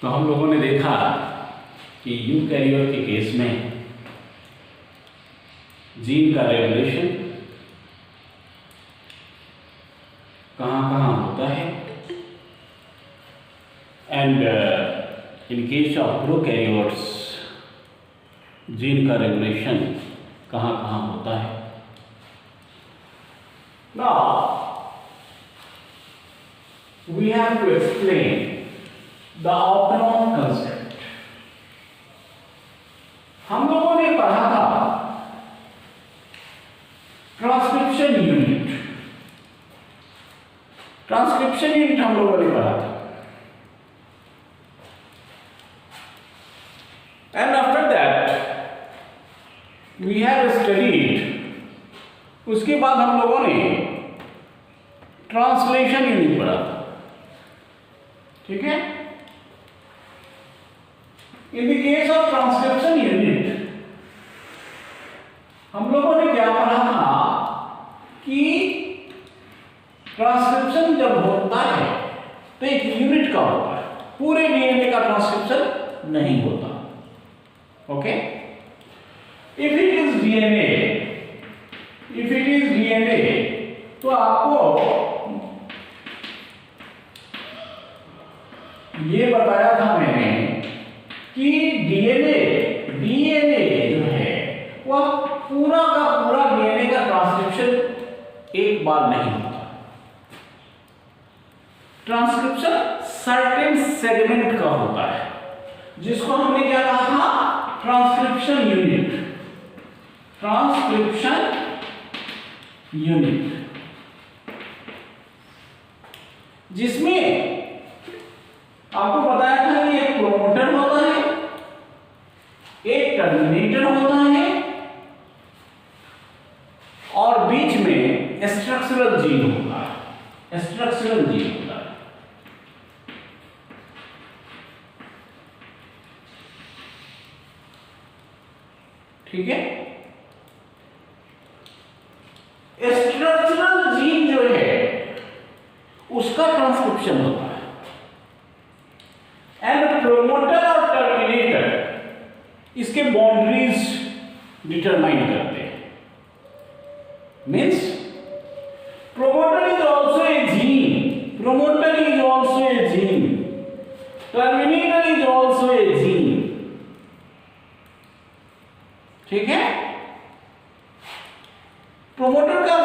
तो हम लोगों ने देखा कि यूकैरियोट के केस में जीन का रेगुलेशन कहाँ कहाँ होता है and in case of prokaryotes gene का रेगुलेशन कहाँ कहाँ होता है। Now we have to explain the autonom concept. हम लोगों ने पढ़ा था ट्रांसक्रिप्शन यूनिट। ट्रांसक्रिप्शन यूनिट हम लोगों ने पढ़ा था and after that we have studied, उसके बाद हम लोगों ने ट्रांसलेशन यूनिट पढ़ा था। ठीक है, in the case of transcription unit हम लोगों ने क्या पढ़ा था कि ट्रांसक्रिप्शन जब होता है तो एक यूनिट का होता है, पूरे डीएनए का ट्रांसक्रिप्शन नहीं होता। Okay, if it is DNA तो आपको ये बताया था मैंने कि डीएनए जो है वह पूरा का पूरा डीएनए का ट्रांसक्रिप्शन एक बार नहीं होता। ट्रांसक्रिप्शन सर्टेन सेगमेंट का होता है, जिसको हमने क्या कहा था, ट्रांसक्रिप्शन यूनिट। ट्रांसक्रिप्शन यूनिट जिसमें आपको बताया था कि एक प्रोमोटर होता है, एक टर्मिनेटर होता है और बीच में स्ट्रक्चरल जीन होता है। स्ट्रक्चरल जीन होता है। ठीक है, स्ट्रक्चरल जीन जो है उसका ट्रांसक्रिप्शन होता है एंड प्रोमोटर और टर्मिनेटर इसके बाउंड्रीज डिटरमाइन करते हैं। Means promoter is also a gene, promoter is also a gene, terminator is also a gene. ठीक है, प्रोमोटर का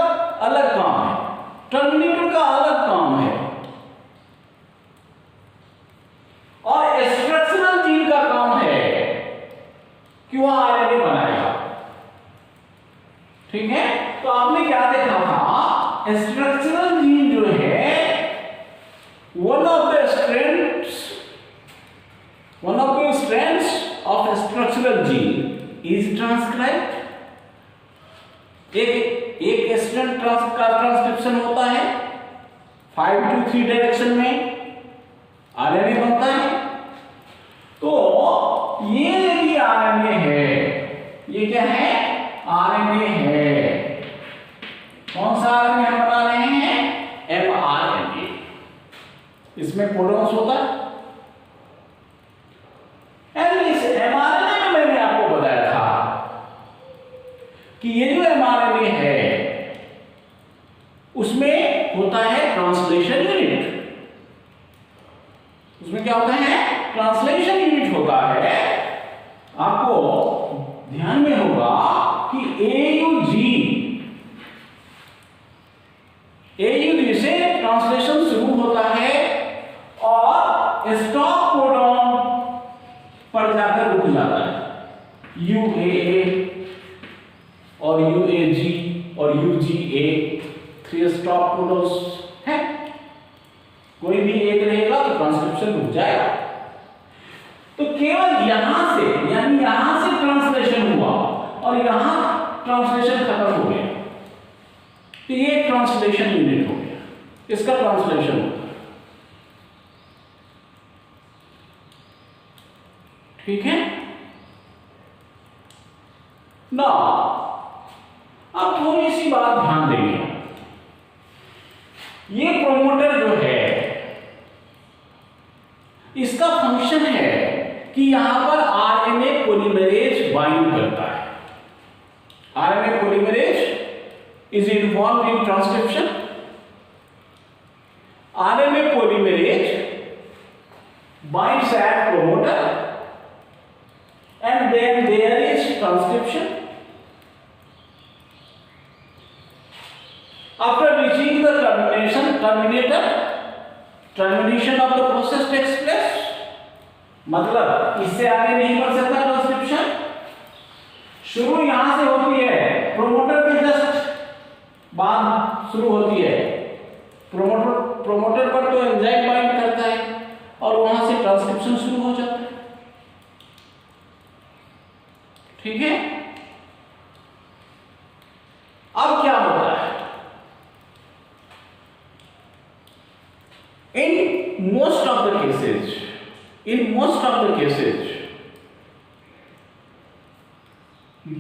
अलग काम है, टर्मिनेटर का अलग काम है और स्ट्रक्चरल जीन का काम है कि वह आरएनए बनाएगा। ठीक है, तो आपने क्या देखा था, स्ट्रक्चरल जीन जो है one of the strands of structural gene is transcribed. एक स्ट्रैंड का ट्रांसक्रिप्शन होता है 5 to 3 डायरेक्शन में आरएनए बनता है। तो ये यदि आरएनए है, ये क्या है, आरएनए है। कौन सा आरएनए हम बना रहे हैं, एमआरएनए। इसमें कोडॉन्स होता है एंड इस एमआरएनए में मैंने आपको बताया था कि ये जो एमआरएनए है उसमें होता है ट्रांसलेशन यूनिट। उसमें क्या होता है, ट्रांसलेशन यूनिट होता है। आपको ध्यान में होगा कि एयू से ट्रांसलेशन शुरू होता है और स्टॉप कोडॉन पर जाकर रुक जाता है। यूएए और यूएजी और यूजीए 3 स्टॉप कोडॉन्स है। कोई भी एक रहेगा तो ट्रांसक्रिप्शन रुक जाएगा। तो केवल यहां से, यानी यहां से ट्रांसलेशन हुआ और यहां ट्रांसलेशन खत्म हो गया, तो ये ट्रांसलेशन यूनिट हो गया, इसका ट्रांसलेशन होता है। ठीक है ना, अब थोड़ी सी बात ध्यान देंगे। ये प्रोमोटर जो है इसका फंक्शन है कि यहां पर आरएनए पॉलीमरेज बाइंड करता है। RNA polymerase is involve in transcription. RNA polymerase binds at promoter and then there is transcription. After reaching the termination of the process takes place. मतलब इससे आगे नहीं बढ़ सकता ट्रांसक्रिप्शन। शुरू यहां से होती है, प्रोमोटर के जस्ट बाद शुरू होती है। प्रोमोटर पर तो एंजाइम बाइंड करता है और वहां से ट्रांसक्रिप्शन शुरू हो जाता है। ठीक है, अब क्या होता है? In most of the cases,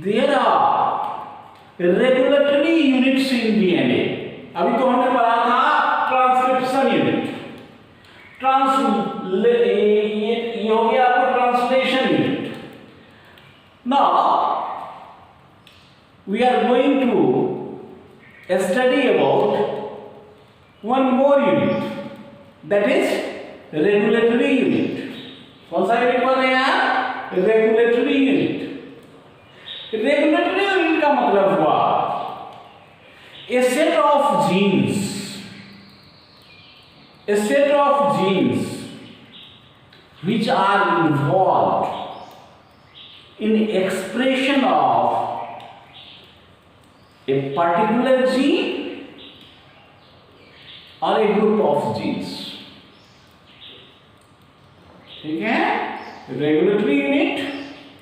there are regulatory units in DNA. अभी तो हमने पढ़ा था ट्रांसक्रिप्शन यूनिट, ये हो गया आपको translation unit. Now we are going to study about one more unit, that is regulatory unit. कौन सा यूनिट पढ़ रहे हैं? Regulatory unit. रेगुलेटरी यूनिट का मतलब हुआ a set of genes which are involved in expression of a particular gene or a group of genes. ठीक है, regulatory unit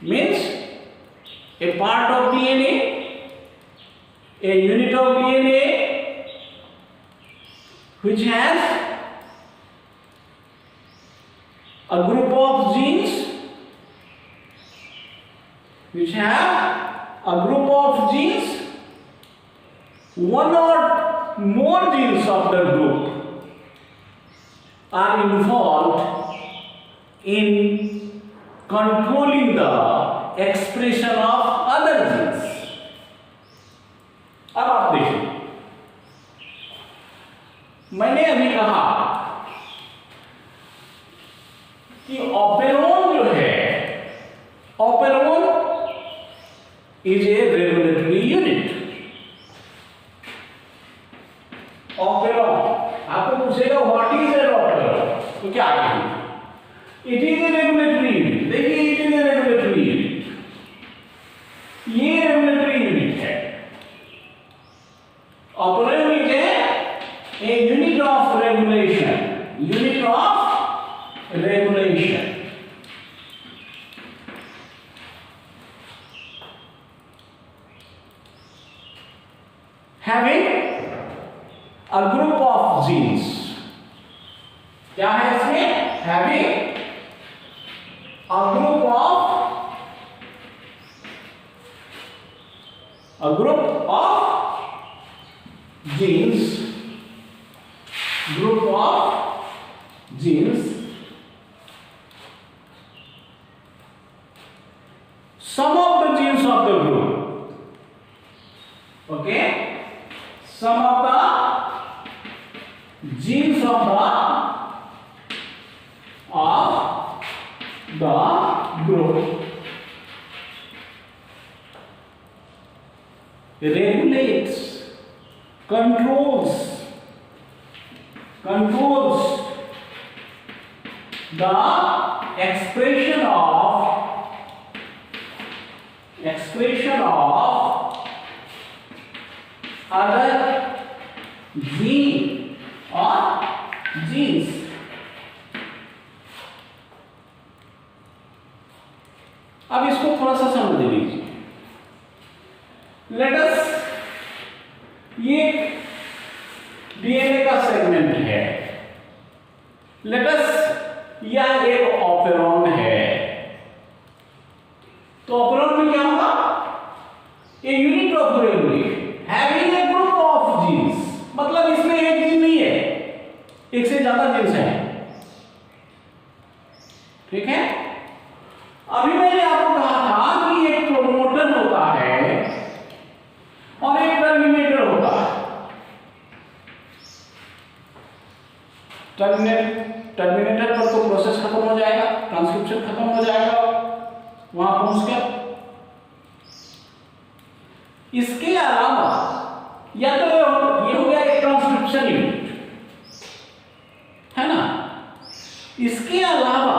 means a part of DNA, a unit of DNA which has a group of genes, one or more genes of the group are involved in controlling the expression of other genes. अब आप देखिए, मैंने अभी कहा कि operon जो है, operon is a regulatory unit. Operon आपको पूछेगा व्हाट इज ए ऑपेरोन, तो क्या कहेंगे? It is a regulatory unit. देखिए, it is a regulatory unit, ये रेगुलेटरी यूनिट है। Operon is a unit of regulation, having a group of genes। क्या है इसमें? having a group of genes, some of the genes of the group, okay, some of the genes of the group regulates, controls the expression of other gene or genes। अब इसको थोड़ा सा समझ लीजिए। Let us, ये DNA का segment है, let us, यह एक ऑपेरॉन है। तो ऑपेरॉन में क्या होगा? A unit of regulation having a group of genes, मतलब इसमें एक जीन नहीं है, एक से ज्यादा जीन्स हैं। ठीक है। अभी मैंने आपको कहा था कि एक प्रोमोटर होता है और एक टर्मिनेटर होता है। टर्मिनेटर पर तो प्रोसेस खत्म हो जाएगा, ट्रांसक्रिप्शन खत्म हो जाएगा वहां पहुंचकर। इसके अलावा या तो ये हो गया एक ट्रांसक्रिप्शन यूनिट, है ना। इसके अलावा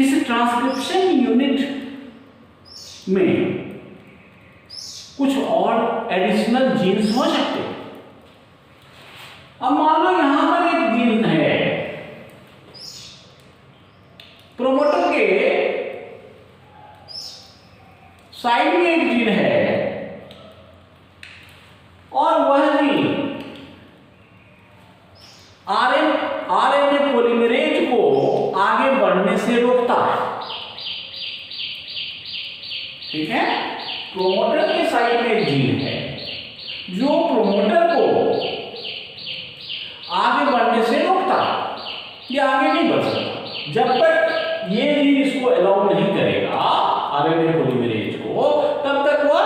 इस ट्रांसक्रिप्शन यूनिट में कुछ और एडिशनल जीन्स हो सकते हैं। अब मान लो यहां पर एक जीन है, प्रोमोटर के साइड में एक जीन है और वह जीन आरएनए पॉलीमरेज को आगे बढ़ने से रोकता है। ठीक है, प्रोमोटर के साइड में एक जीन है जो प्रोमोटर को आगे बढ़ने से रोकता है, ये आगे नहीं बढ़ सकता जब तक ये जीन इसको अलाउ नहीं करेगा आरएनए पॉलीमरेज को, तब तक वह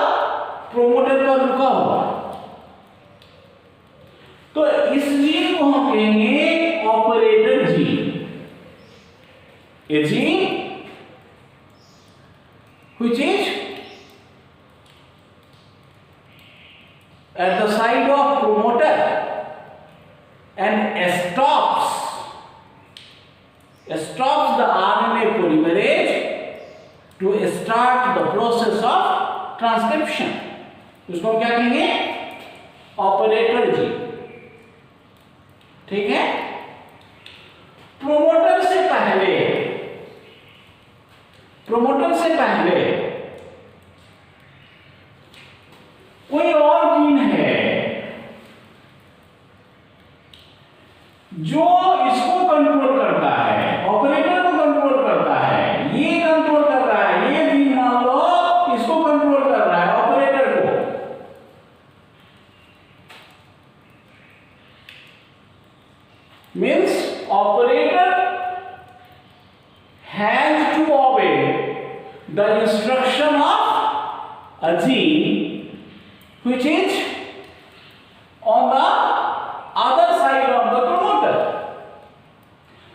प्रोमोटर पर रुका हुआ। तो इस जीन को हम कहेंगे operator gene. A gene which is at the side of promoter and stops the RNA polymerase to start the process of transcription। उसको हम क्या कहेंगे? Operator gene. ठीक है। प्रोमोटर से पहले कोई और जीन है जो इसको कंट्रोल करता है, ऑपरेटर को कंट्रोल करता है। ये कंट्रोल कर रहा है, ये जीन मान लो इसको कंट्रोल कर रहा है, ऑपरेटर को। Means operator has to obey the instruction of a gene which is on the other side of the promoter।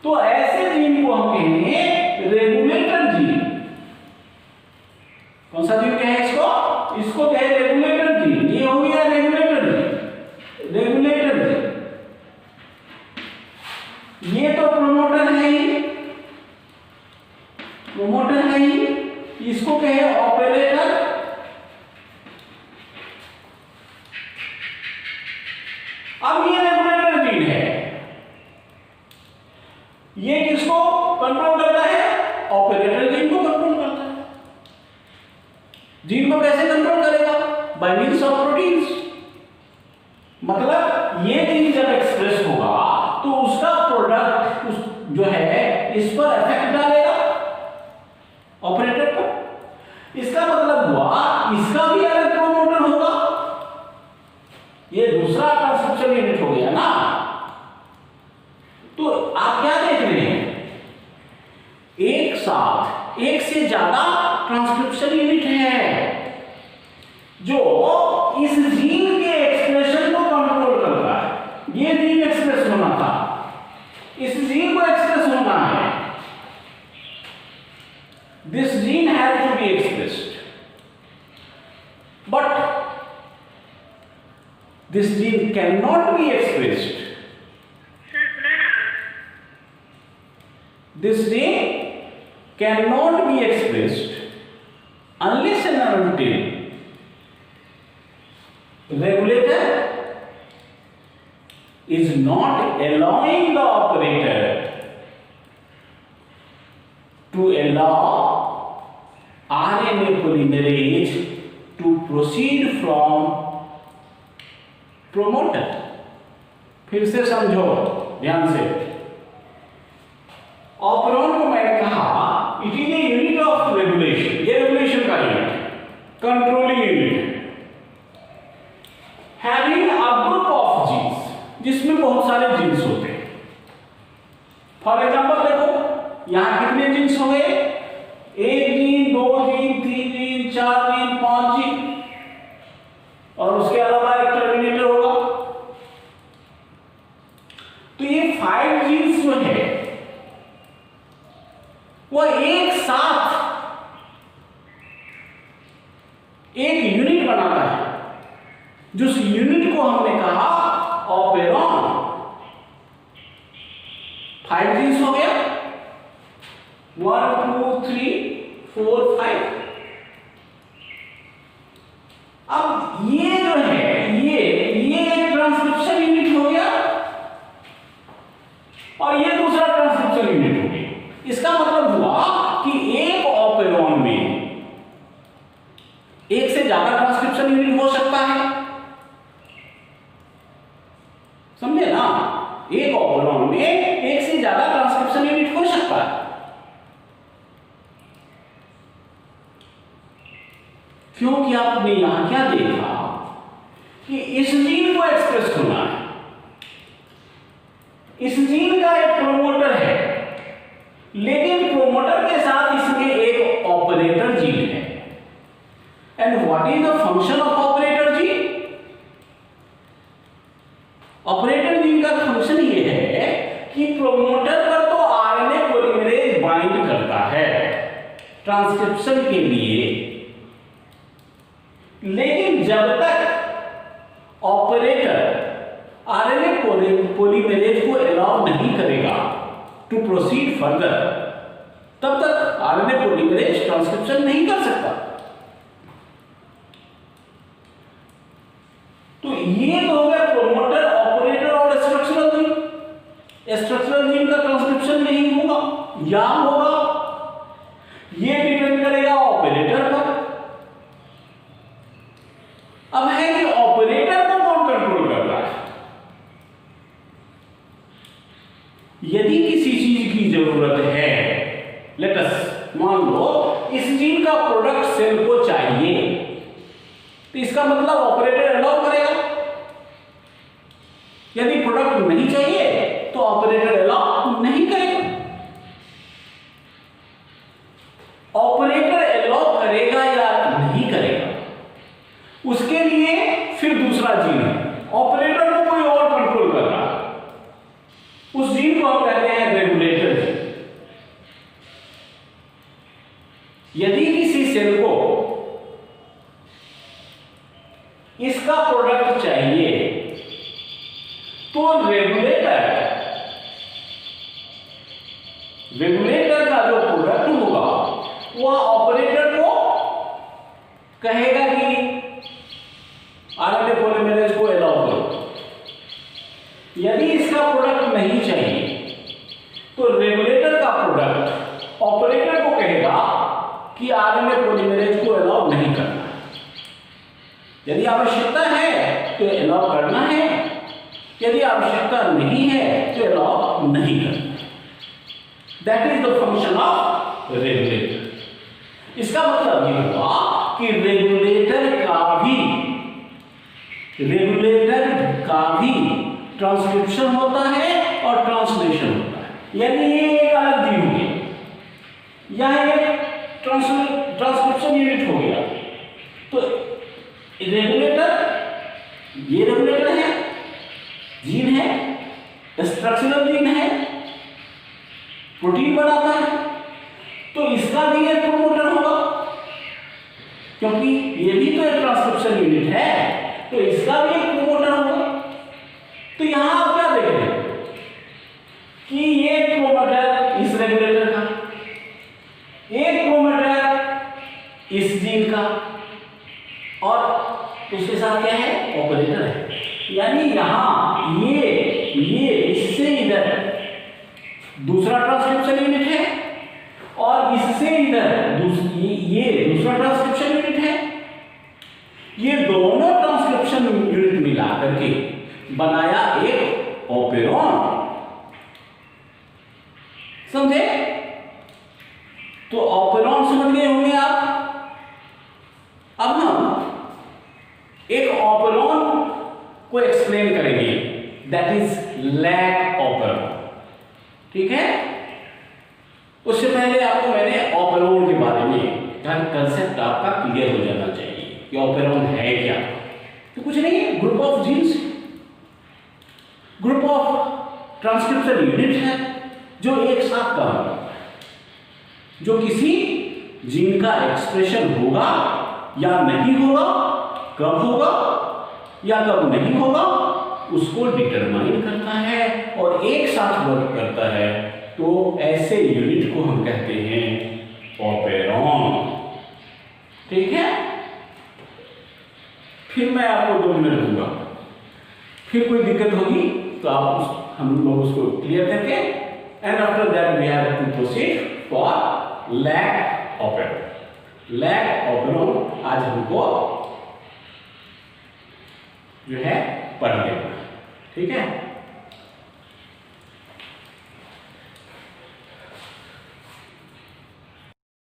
तो ऐसे जीन को हम कहेंगे रेगुलेटर जीन। कौन सा जीन कहे इसको कहे रेगुलेटर जीन। ये हो गया रेगुलेटर जीन। ये तो प्रोमोटर है ही, इसको कहे ऑपरेटर। अब ये रेगुलेटर जीन है, ये किसको कंट्रोल करता है? ऑपरेटर जीन को कंट्रोल करता है। जीन को कैसे कंट्रोल करेगा? By means of proteins. मतलब ये जीन जब एक्सप्रेस होगा तो उसका प्रोडक्ट जो है इस पर इफेक्ट डालेगा, ऑपरेटर पर। इसका मतलब हुआ इसका भी अलग प्रोमोटर होगा। ये दूसरा ट्रांसक्रिप्शन यूनिट हो गया ना। तो आप क्या देख रहे हैं? एक साथ एक से ज्यादा ट्रांसक्रिप्शन यूनिट है जो इस जीन के एक्सप्रेशन को कंट्रोल करता है। ये जीन एक्सप्रेस होना था, इस जीन को एक्सप्रेस होना है। This gene has to be expressed, but this gene cannot be expressed. This gene cannot be expressed unless and until regulator is not allowing the operator to allow RNA polymerase to proceed from promoter। फिर से समझो ध्यान से। Operand को मैंने कहा it is a unit of regulation. ये regulation का यूनिट है, कंट्रोलिंग यूनिट है, having a group of genes, जिसमें बहुत सारे जीन्स होते हैं। फॉर एग्जांपल देखो यहां कितने जीन्स हो गए? 1 gene, 2 gene, 3 gene, 4 gene, 5 gene, और उसके अलावा एक टर्मिनेटर होगा। तो ये 5 जीन्स जो है वो एक साथ एक यूनिट बनाता है, जिस यूनिट को हमने कहा ऑपेरॉन। 5 जीन्स हो गया, 1 2 3 4 5। अब ये जो है ये एक ट्रांसक्रिप्शन यूनिट हो गया और ये दूसरा ट्रांसक्रिप्शन यूनिट हो गया। इसका मतलब हुआ कि एक ऑपेरॉन में एक से ज्यादा ट्रांसक्रिप्शन यूनिट हो सकता है, समझे ना? एक ऑपेरॉन में एक से ज्यादा ट्रांसक्रिप्शन यूनिट हो सकता है। क्योंकि आपने यहां क्या देखा कि इस जीन को एक्सप्रेस होना है, इस जीन का एक प्रोमोटर है, लेकिन प्रोमोटर के साथ इसमें एक ऑपरेटर जीन है। And what is the function of operator gene? Operator gene का फंक्शन ये है कि प्रोमोटर पर तो आरएनए पॉलीमरेज बाइंड करता है ट्रांसक्रिप्शन के लिए, लेकिन जब तक ऑपरेटर आरएनए पॉलीमरेज को अलाउ नहीं करेगा टू प्रोसीड फर्दर, तब तक आरएनए पॉलीमरेज ट्रांसक्रिप्शन नहीं कर सकता। तो ये तो हो गया प्रोमोटर, ऑपरेटर और स्ट्रक्चरल जीन। स्ट्रक्चरल जीन का ट्रांसक्रिप्शन नहीं होगा या होगा, ये डिपेंड करेगा ऑपरेटर पर। अब है कि ऑपरेटर को कौन कंट्रोल कर रहा है? यदि किसी चीज की जरूरत है, लेट अस मान लो इस जीन का प्रोडक्ट सेल को चाहिए, तो इसका मतलब ऑपरेटर अलाउ करेगा। यदि प्रोडक्ट नहीं चाहिए तो ऑपरेटर अलाउ नहीं करेगा। ऑपरेटर अलाउ करेगा या नहीं करेगा, उसके लिए फिर दूसरा जीन है। ऑपरेटर को कोई और कंट्रोल कर रहा है, उस जीन को हम कहते हैं रेगुलेटर जीन। यदि किसी सेल को इसका प्रोडक्ट चाहिए तो रेगुलेटर का जो प्रोडक्ट होगा वह ऑपरेटर को कहेगा कि आरएनए पॉलीमरेज को अलाउ करो। यदि इसका प्रोडक्ट नहीं चाहिए तो रेगुलेटर का प्रोडक्ट ऑपरेटर को कहेगा कि आरएनए पॉलीमरेज को अलाउ नहीं करना। यदि आवश्यकता है तो अलाउ करना है, यदि आवश्यकता नहीं है तो अलाउ नहीं करना। That is the function of regulator. इसका मतलब ये हुआ कि रेगुलेटर का भी ट्रांसक्रिप्शन होता है और ट्रांसलेशन होता है। यानी ये एक अलग जीन हो गया, यह एक ट्रांसक्रिप्शन यूनिट हो गया। तो रेगुलेटर, ये रेगुलेटर है, जीन है, स्ट्रक्चरल जीन है, प्रोटीन बनाता है, तो इसका भी एक प्रोमोटर होगा, क्योंकि ये भी तो एक ट्रांसक्रिप्शन यूनिट है, तो इसका भी एक प्रोमोटर होगा। तो यहां आप क्या देख रहे हैं कि ये प्रोमोटर इस रेगुलेटर का, एक प्रोमोटर इस जीन का, और उसके साथ क्या है? ऑपरेटर है। यानी यहां ये इससे इधर दूसरा ट्रांसक्रिप्शन यूनिट है और इससे इधर ये दूसरा ट्रांसक्रिप्शन यूनिट है। ये दोनों ट्रांसक्रिप्शन यूनिट मिलाकर के बनाया एक ऑपेरॉन। समझे? तो ऑपेरॉन समझ गए होंगे आप। अब हम एक ऑपेरॉन को एक्सप्लेन करेंगे, दैट इज लैक ऑपेरॉन। ठीक है? तो मैंने ऑपेरॉन के बारे में कंसेप्ट आपका क्लियर हो जाना चाहिए कि ऑपेरॉन है क्या। तो कुछ नहीं है, group of genes, group of transcription unit है जो एक साथ काम करता है, जो किसी जीन का एक्सप्रेशन होगा या नहीं होगा, कब होगा या कब नहीं होगा, उसको डिटरमाइन करता है और एक साथ वर्क करता है। तो ऐसे यूनिट को हम कहते हैं ऑपेरॉन। ठीक है, फिर मैं आपको 2 मिनट दूंगा, फिर कोई दिक्कत होगी तो आप हम लोग उसको क्लियर करके and after that we have to proceed for lac operon. Lac operon आज हमको जो है पढ़ लेना। ठीक है।